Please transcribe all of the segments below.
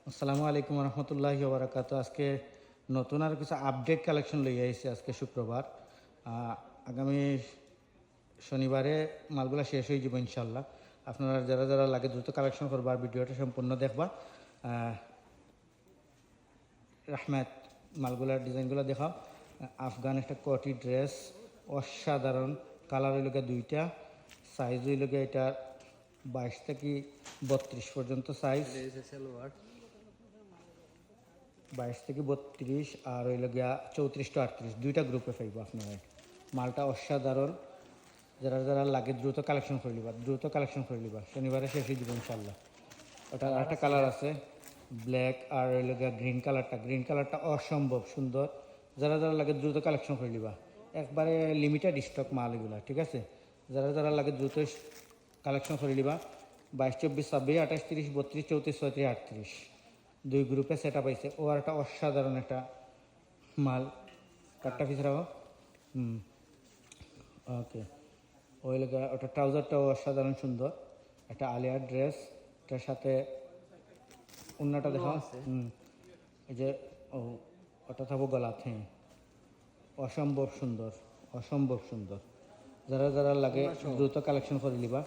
আসসালামু আলাইকুম রহমতুল্লাহি ওবরাকাতু। আজকে নতুন আর কিছু আপডেট কালেকশন লইয়া আইছি। আজকে শুক্রবার, আগামী শনিবারে মালগুলা শেষ হয়ে যাব ইনশাল্লাহ। আপনারা যারা যারা লাগে দ্রুত কালেকশন করবার, ভিডিওটা সম্পূর্ণ দেখবা। রাহমাত মালগুলার ডিজাইনগুলো দেখাও। আফগান একটা কটি ড্রেস, অসাধারণ। কালার হইল গিয়ে দুইটা, সাইজ হইল গিয়ে এটা 22 থেকে 32 পর্যন্ত সাইজ। 22 থেকে 32 আর হইল গিয়া 34 to 38 দুইটা গ্রুপে পাইব আপনারা। মালটা অসাধারণ। যারা যারা লাগে দ্রুত কালেকশন করে লিবা, দ্রুত কালেকশন করে লিবা। শনিবারে শেষ হয়ে যাব ইনশাল্লাহ। ওটা আরেকটা কালার আছে ব্ল্যাক, আর হইল গিয়া গ্রিন কালারটা। গ্রিন কালারটা অসম্ভব সুন্দর। যারা যারা লাগে দ্রুত কালেকশন করে লিবা। একবারে লিমিটেড স্টক মাল এগুলা, ঠিক আছে? যারা যারা লাগে দ্রুত কালেকশন করে লিবা। 22, 24, 26, 28, 30, 32, 34, 36, 38 দুই গ্রুপে সেট আপ হয়েছে। ও একটা অসাধারণ একটা মাল। কাটটা পিস রাখো। ওকে। ওই লেগে ওটা ট্রাউজারটাও অসাধারণ সুন্দর। একটা আলিয়ার ড্রেস, এটার সাথে উন্নাটা দেখো। এই যে ওটা থাকবো গলাত। হ্যাঁ, অসম্ভব সুন্দর, অসম্ভব সুন্দর। যারা যারা লাগে দ্রুত কালেকশন করে নিবা।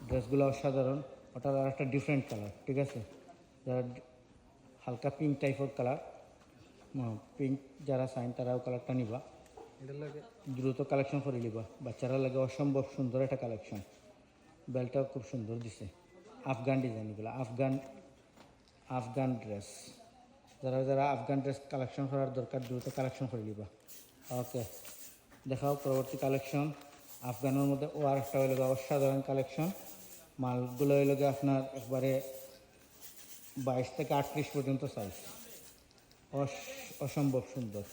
ড্রেসগুলো অসাধারণ। ওটার আর একটা ডিফারেন্ট কালার, ঠিক আছে? যারা হালকা পিঙ্ক টাইপের কালার, পিঙ্ক যারা চাইন তারাও কালারটা নিবা। দ্রুত কালেকশন করে নিবা। বাচ্চারা লাগে অসম্ভব সুন্দর একটা কালেকশন। বেলটাও খুব সুন্দর দিছে। আফগান ডিজাইন এগুলো, আফগান ড্রেস। যারা যারা আফগান ড্রেস কালেকশন করার দরকার দ্রুত কালেকশন করে নিবা। ওকে, দেখাও পরবর্তী কালেকশন। আফগানের মধ্যে ও আর একটা হইল অসাধারণ কালেকশন। মালগুলো হইল আপনার একবারে 22 থেকে 38 পর্যন্ত সাইজ। অসম্ভব সুন্দর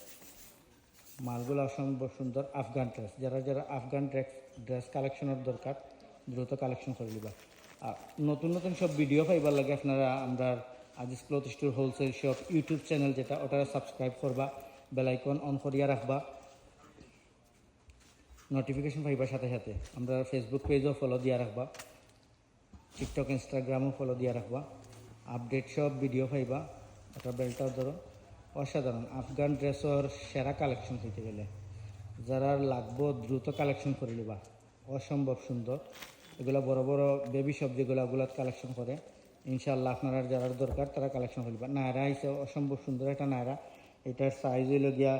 মালগুলো, অসম্ভব সুন্দর। আফগান ড্রেস, যারা যারা আফগান ড্রেস কালেকশনের দরকার দ্রুত কালেকশন করে দিবা। আর নতুন নতুন সব ভিডিও পাইবার লাগে আপনারা আমরা Aziz cloth store wholesale shop YouTube channel যেটা, ওটা সাবস্ক্রাইব করবা, বেলাইকন অন করিয়া রাখবা, নোটিফিকেশন পাইবার সাথে সাথে। আমরা ফেসবুক পেজও ফলো দিয়া রাখবা, টিকটক ইনস্টাগ্রামও ফলো দিয়া রাখবা। আপডেট সব ভিডিও পাইবা। ওটা বেল্টটাও ধরো, অসাধারণ। আফগান ড্রেসের সেরা কালেকশন হইতে গেলে যারা লাগবো দ্রুত কালেকশন করে নিবা। অসম্ভব সুন্দর। এগুলো বড় বড় বেবি শপ যেগুলো, ওগুলো কালেকশন করে। ইনশাল্লাহ আপনারা যারা দরকার তারা কালেকশন করবা। নায়রা হিসেবে অসম্ভব সুন্দর একটা নায়রা। এটার সাইজ হইল গিয়া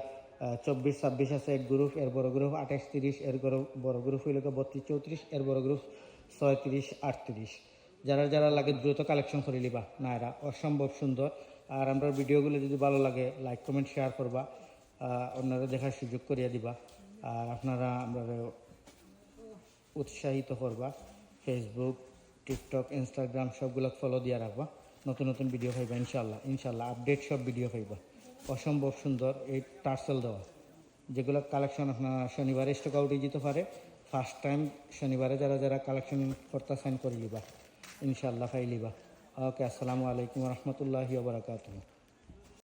24, 26 আছে এক গ্রুপ, এর বড় গ্রুপ 28, 30, এর বড় গ্রুপ হইল গিয়া 32, 34, এর বড় গ্রুপ 36, 38। যারা যারা লাগে দ্রুত কালেকশন করে নিবা। নায়রা অসম্ভব সুন্দর। আর আমরা ভিডিওগুলো যদি ভালো লাগে লাইক কমেন্ট শেয়ার করবা, অন্যরা দেখার সুযোগ করিয়া দিবা। আর আপনারা আমরা উৎসাহিত করবা। ফেসবুক, টিকটক, ইনস্টাগ্রাম সবগুলো ফলো দিয়ে রাখবা। নতুন নতুন ভিডিও পাইবা ইনশাল্লাহ। ইনশাল্লাহ আপডেট সব ভিডিও পাইবা। অসম্ভব সুন্দর এই টার্সেল দেওয়া, যেগুলো কালেকশন আপনারা শনিবারে স্টক আউটে যেতে পারে। ফার্স্ট টাইম শনিবারে যারা যারা কালেকশন করতে সাইন করে লিবা ইনশাল্লাহ, পাই লিবা। ওকে, আসসালামু আলাইকুম রহমতুল্লাহি ওবরাকাতুহু।